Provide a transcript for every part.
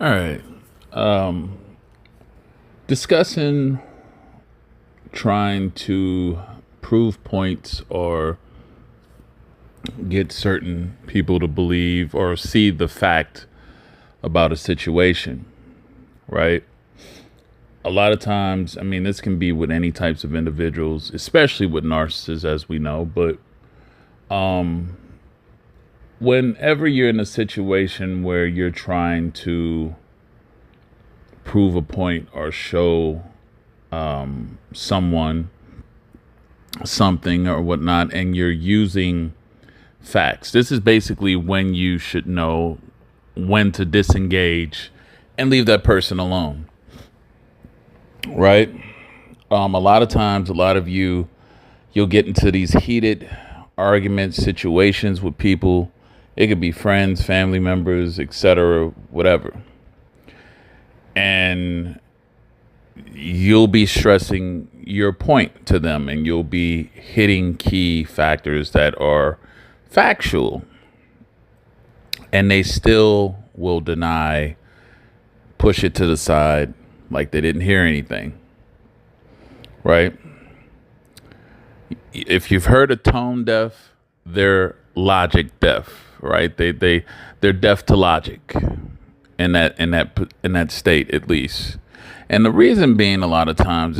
All right. Um, Discussing trying to prove points or get certain people to believe or see the fact about a situation, right? A lot of times, I mean, this can be with any types of individuals, especially with narcissists, as we know, but whenever you're in a situation where you're trying to prove a point or show someone something or whatnot, and you're using facts. This is basically when you should know when to disengage and leave that person alone, right? A lot of times, a lot of you'll get into these heated argument situations with people. It could be friends, family members, etc., whatever. And you'll be stressing your point to them and you'll be hitting key factors that are factual, and they still will deny, push it to the side like they didn't hear anything, right? If you've heard of tone deaf, they're logic deaf, right? They're deaf to logic in that state, at least. And the reason being, a lot of times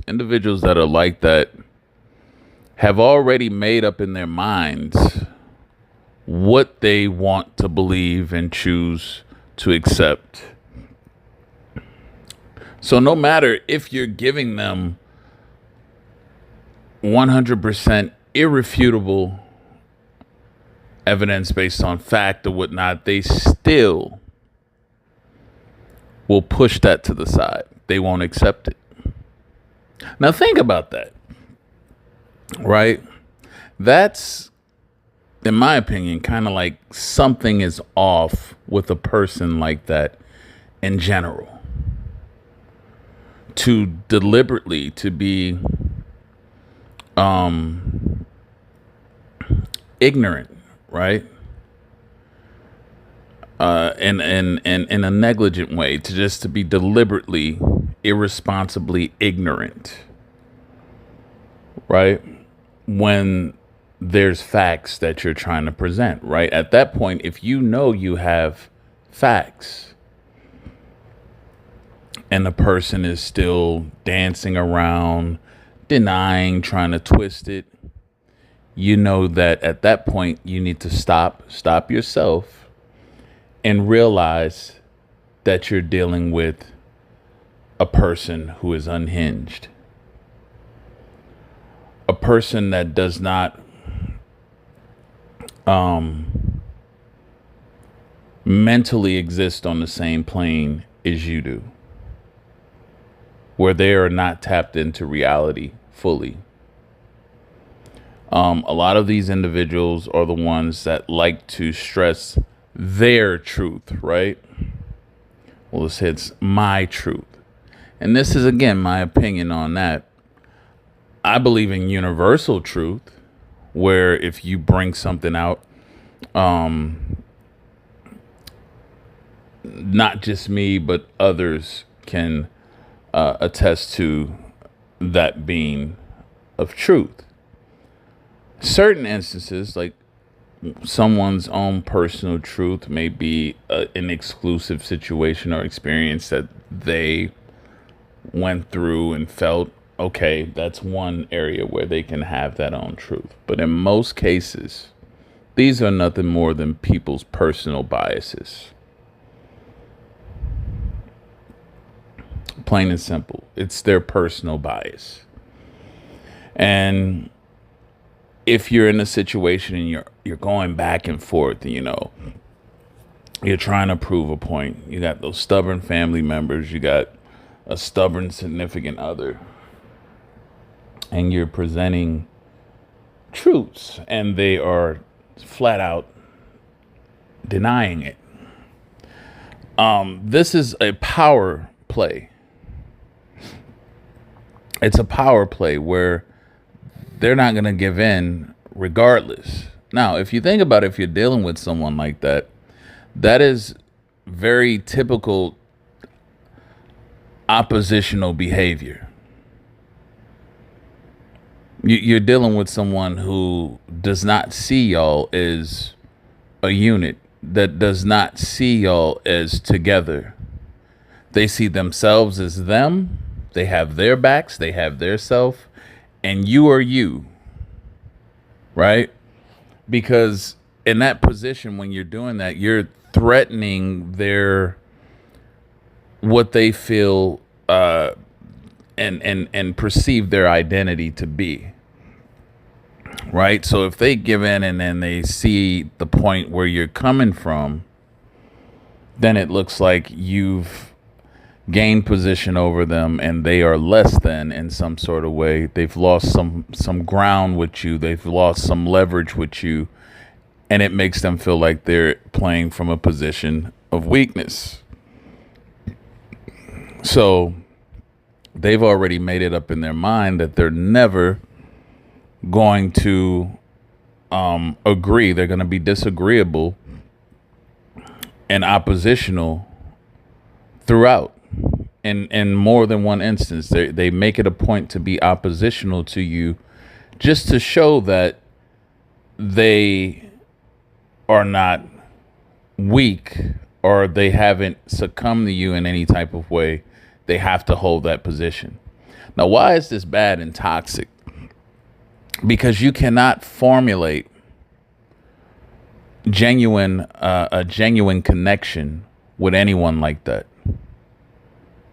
individuals that are like that have already made up in their minds what they want to believe and choose to accept. So no matter if you're giving them 100% irrefutable evidence based on fact or whatnot, they still will push that to the side. They won't accept it. Now think about that, right? That's, in my opinion, kind of like something is off with a person like that in general. To deliberately to be ignorant, right? In a negligent way, to be deliberately, irresponsibly ignorant, right? When there's facts that you're trying to present, right? At that point, if you know you have facts and the person is still dancing around, denying, trying to twist it, you know that at that point you need to stop yourself and realize that you're dealing with a person who is unhinged, a person that does not mentally exist on the same plane as you do, where they are not tapped into reality fully. A lot of these individuals are the ones that like to stress their truth, right? Well, let's say it's my truth. And this is, again, my opinion on that. I believe in universal truth, where if you bring something out, not just me, but others can attest to that being of truth. Certain instances, like someone's own personal truth, may be an exclusive situation or experience that they went through and felt, okay, that's one area where they can have that own truth. But in most cases, these are nothing more than people's personal biases. Plain and simple. It's their personal bias. And if you're in a situation and you're going back and forth, you're trying to prove a point. You got those stubborn family members, you got a stubborn significant other, and you're presenting truths and they are flat out denying it. This is a power play. It's a power play where they're not going to give in regardless. Now, if you think about it, if you're dealing with someone like that, that is very typical oppositional behavior. You're dealing with someone who does not see y'all as a unit, that does not see y'all as together. They see themselves as them. They have their backs, they have their self, and you are you, right? Because in that position, when you're doing that, you're threatening their what they feel and perceive their identity to be. Right? So if they give in and then they see the point where you're coming from, then it looks like you've gained position over them and they are less than in some sort of way. They've lost some ground with you. They've lost some leverage with you. And it makes them feel like they're playing from a position of weakness. So they've already made it up in their mind that they're never going to agree. They're going to be disagreeable and oppositional throughout. In more than one instance, they make it a point to be oppositional to you just to show that they are not weak or they haven't succumbed to you in any type of way. They have to hold that position. Now, why is this bad and toxic? Because you cannot formulate a genuine connection with anyone like that.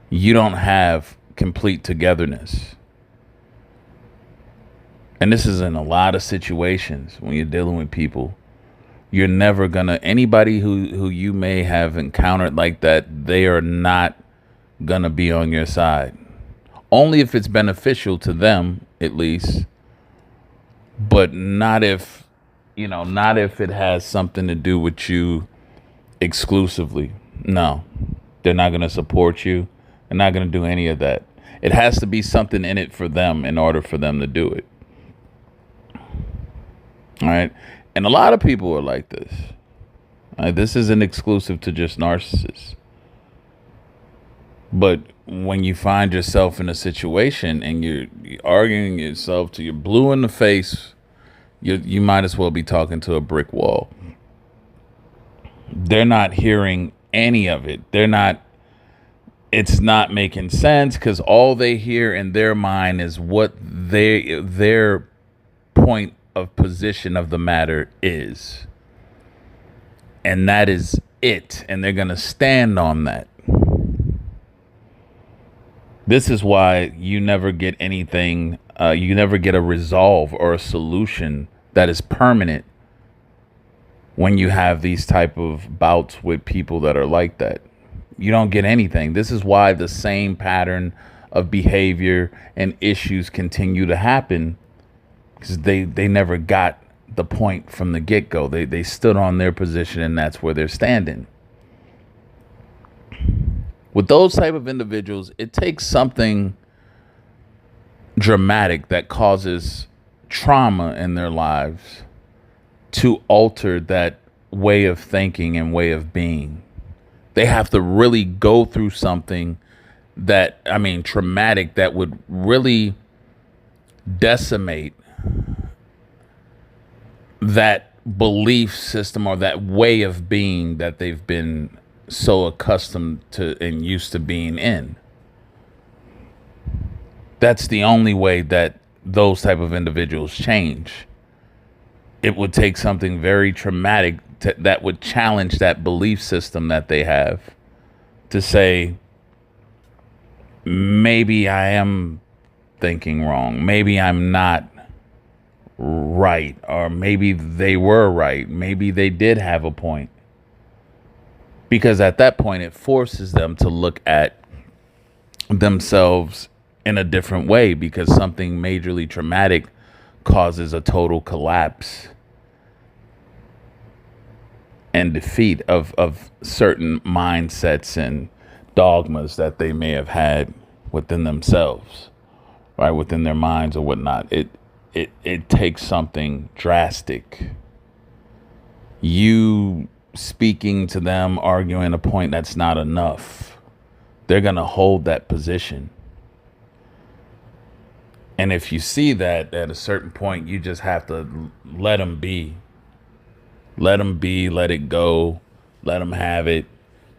You don't have complete togetherness. And this is in a lot of situations when you're dealing with people. You're never gonna, anybody who you may have encountered like that, they are not gonna be on your side. Only if it's beneficial to them, at least. But not if it has something to do with you exclusively. No, they're not going to support you. They're not going to do any of that. It has to be something in it for them in order for them to do it. All right. And a lot of people are like this. All right? This isn't exclusive to just narcissists. But when you find yourself in a situation and you're arguing yourself till you're blue in the face, you might as well be talking to a brick wall. They're not hearing any of it. It's not making sense because all they hear in their mind is what their point of position of the matter is. And that is it. And they're going to stand on that. This is why you never get anything, you never get a resolve or a solution that is permanent when you have these type of bouts with people that are like that. You don't get anything. This is why the same pattern of behavior and issues continue to happen, because they never got the point from the get-go. They stood on their position and that's where they're standing. With those type of individuals, it takes something dramatic that causes trauma in their lives to alter that way of thinking and way of being. They have to really go through something traumatic, that would really decimate that belief system or that way of being that they've been so accustomed to and used to being in. That's the only way that those type of individuals change. It would take something very traumatic that would challenge that belief system that they have to say, maybe I am thinking wrong. Maybe I'm not right. Or maybe they were right. Maybe they did have a point. Because at that point, it forces them to look at themselves in a different way, because something majorly traumatic causes a total collapse and defeat of certain mindsets and dogmas that they may have had within themselves, right, within their minds or whatnot. It takes something drastic. You speaking to them, arguing a point, that's not enough. They're going to hold that position. And if you see that at a certain point, you just have to let them be. Let them be, let it go, let them have it.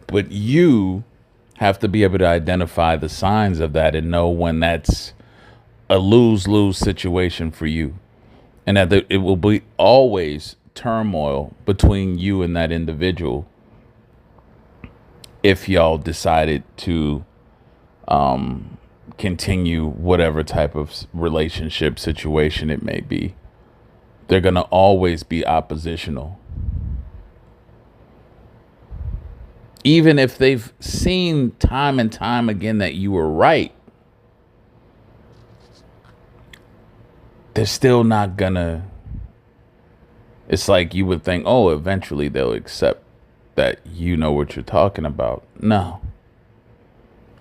But you have to be able to identify the signs of that and know when that's a lose-lose situation for you. And that it will be always turmoil between you and that individual if y'all decided to continue whatever type of relationship situation it may be. They're going to always be oppositional. Even if they've seen time and time again that you were right, they're still not gonna. It's like you would think, oh, eventually they'll accept that you know what you're talking about. No,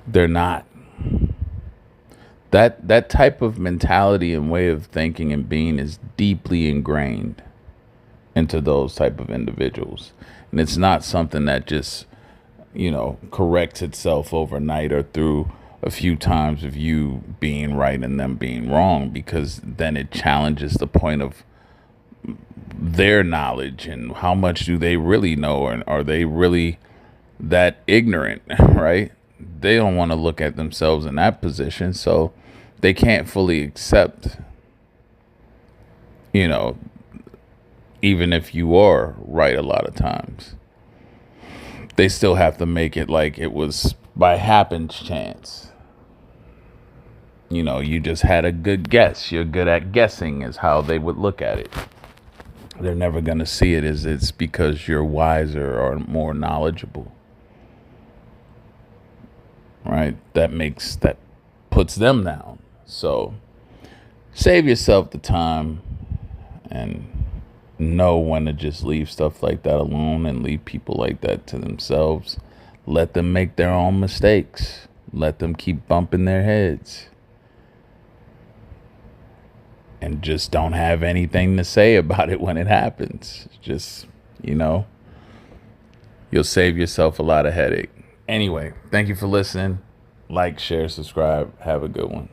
they're not. That type of mentality and way of thinking and being is deeply ingrained into those type of individuals. And it's not something that just, corrects itself overnight or through a few times of you being right and them being wrong, because then it challenges the point of their knowledge and how much do they really know, and are they really that ignorant, right? They don't want to look at themselves in that position, so they can't fully accept, even if you are right a lot of times. They still have to make it like it was by happen chance. You just had a good guess. You're good at guessing is how they would look at it. They're never going to see it as it's because you're wiser or more knowledgeable. Right? That puts them down. So save yourself the time and know when to just leave stuff like that alone and leave people like that to themselves. Let them make their own mistakes. Let them keep bumping their heads. And just don't have anything to say about it when it happens. Just, you'll save yourself a lot of headache. Anyway, thank you for listening. Like, share, subscribe. Have a good one.